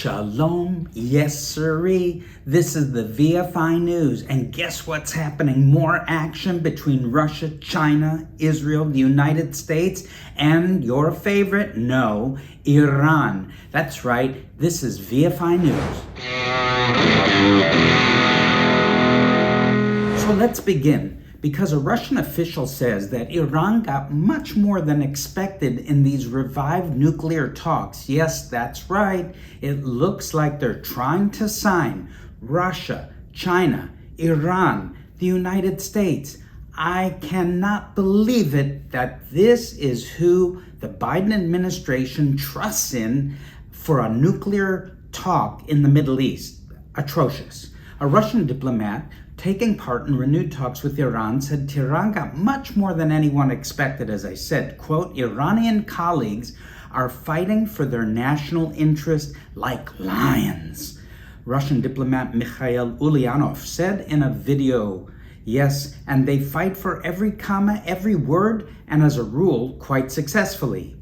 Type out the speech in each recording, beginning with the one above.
Shalom, yes sirree. This is the VFI News, and guess what's happening? More action between Russia, China, Israel, the United States, and your favorite, no, Iran. That's right, this is VFI News. So let's begin. Because a Russian official says that Iran got much more than expected in these revived nuclear talks. Yes, that's right. It looks like they're trying to sign Russia, China, Iran, the United States. I cannot believe it that this is who the Biden administration trusts in for a nuclear talk in the Middle East. Atrocious. A Russian diplomat taking part in renewed talks with Iran said Tehran got much more than anyone expected. As I said, quote, Iranian colleagues are fighting for their national interest like lions. Russian diplomat Mikhail Ulyanov said in a video, yes, and they fight for every comma, every word, and as a rule, quite successfully.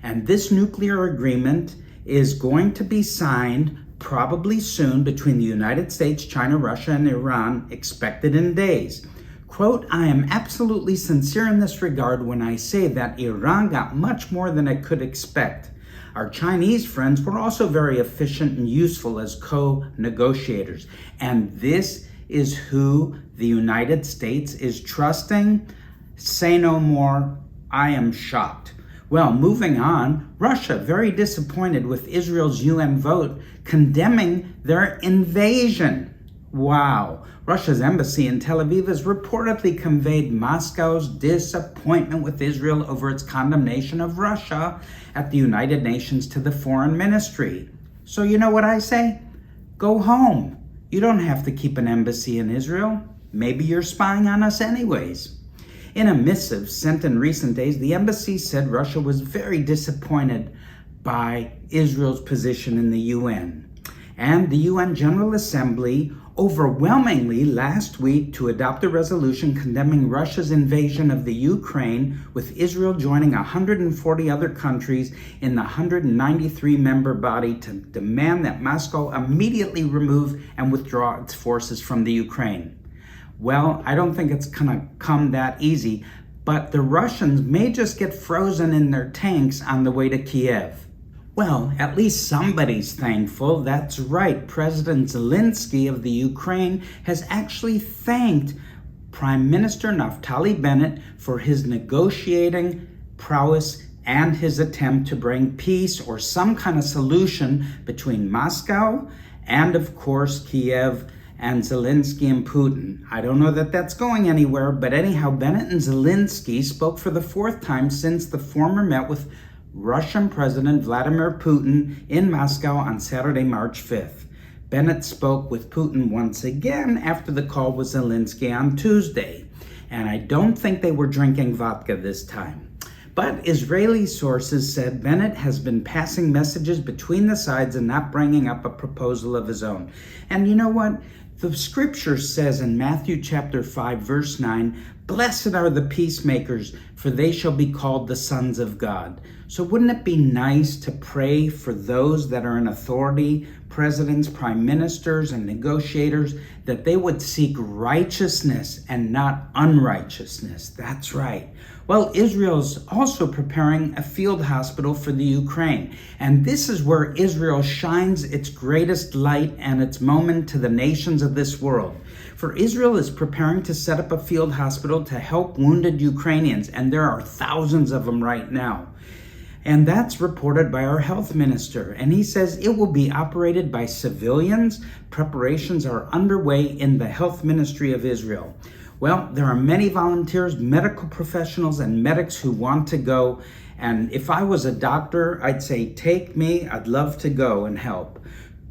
And this nuclear agreement is going to be signed probably soon between the United States, China, Russia, and Iran, expected in days. Quote, I am absolutely sincere in this regard when I say that Iran got much more than it could expect. Our Chinese friends were also very efficient and useful as co-negotiators. And this is who the United States is trusting? Say no more. I am shocked. Well, moving on, Russia very disappointed with Israel's UN vote condemning their invasion. Wow. Russia's embassy in Tel Aviv has reportedly conveyed Moscow's disappointment with Israel over its condemnation of Russia at the United Nations to the Foreign Ministry. So you know what I say? Go home. You don't have to keep an embassy in Israel. Maybe you're spying on us anyways. In a missive sent in recent days, the embassy said Russia was very disappointed by Israel's position in the UN. And the UN General Assembly overwhelmingly last week to adopt a resolution condemning Russia's invasion of the Ukraine, with Israel joining 140 other countries in the 193-member body to demand that Moscow immediately remove and withdraw its forces from the Ukraine. Well, I don't think it's gonna come that easy, but the Russians may just get frozen in their tanks on the way to Kiev. Well, at least somebody's thankful. That's right. President Zelensky of the Ukraine has actually thanked Prime Minister Naftali Bennet for his negotiating prowess and his attempt to bring peace or some kind of solution between Moscow and, of course, Kiev and Zelensky and Putin. I don't know that that's going anywhere, but anyhow, Bennet and Zelensky spoke for the fourth time since the former met with Russian President Vladimir Putin in Moscow on Saturday, March 5th. Bennet spoke with Putin once again after the call with Zelensky on Tuesday, and I don't think they were drinking vodka this time. But Israeli sources said Bennet has been passing messages between the sides and not bringing up a proposal of his own. And you know what? The scripture says in Matthew chapter 5, verse 9, blessed are the peacemakers, for they shall be called the sons of God. So wouldn't it be nice to pray for those that are in authority, presidents, prime ministers, and negotiators, that they would seek righteousness and not unrighteousness? That's right. Well, Israel's also preparing a field hospital for the Ukraine. And this is where Israel shines its greatest light and its moment to the nations of this world. For Israel is preparing to set up a field hospital to help wounded Ukrainians, and there are thousands of them right now. And that's reported by our health minister. And he says it will be operated by civilians. Preparations are underway in the health ministry of Israel. Well, there are many volunteers, medical professionals, and medics who want to go. And if I was a doctor, I'd say, take me. I'd love to go and help.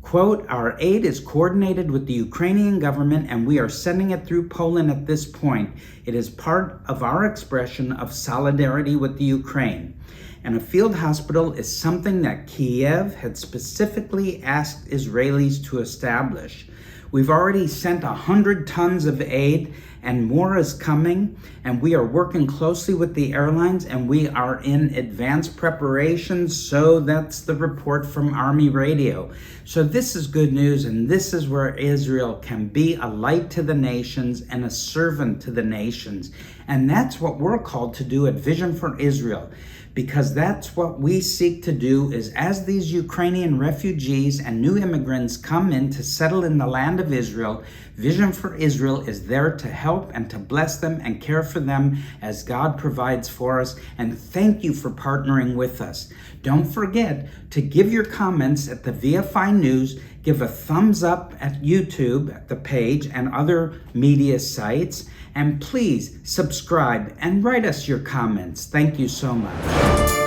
Quote, our aid is coordinated with the Ukrainian government, and we are sending it through Poland at this point. It is part of our expression of solidarity with the Ukraine. And a field hospital is something that Kiev had specifically asked Israelis to establish. We've already sent 100 tons of aid, and more is coming, and we are working closely with the airlines, and we are in advanced preparations. So that's the report from Army Radio. So this is good news, and this is where Israel can be a light to the nations and a servant to the nations. And that's what we're called to do at Vision for Israel, because that's what we seek to do. Is as these Ukrainian refugees and new immigrants come in to settle in the land of Israel, Vision for Israel is there to help and to bless them and care for them as God provides for us. And thank you for partnering with us. Don't forget to give your comments at the VFI News, give a thumbs up at YouTube, at the page, and other media sites. And please subscribe and write us your comments. Thank you so much.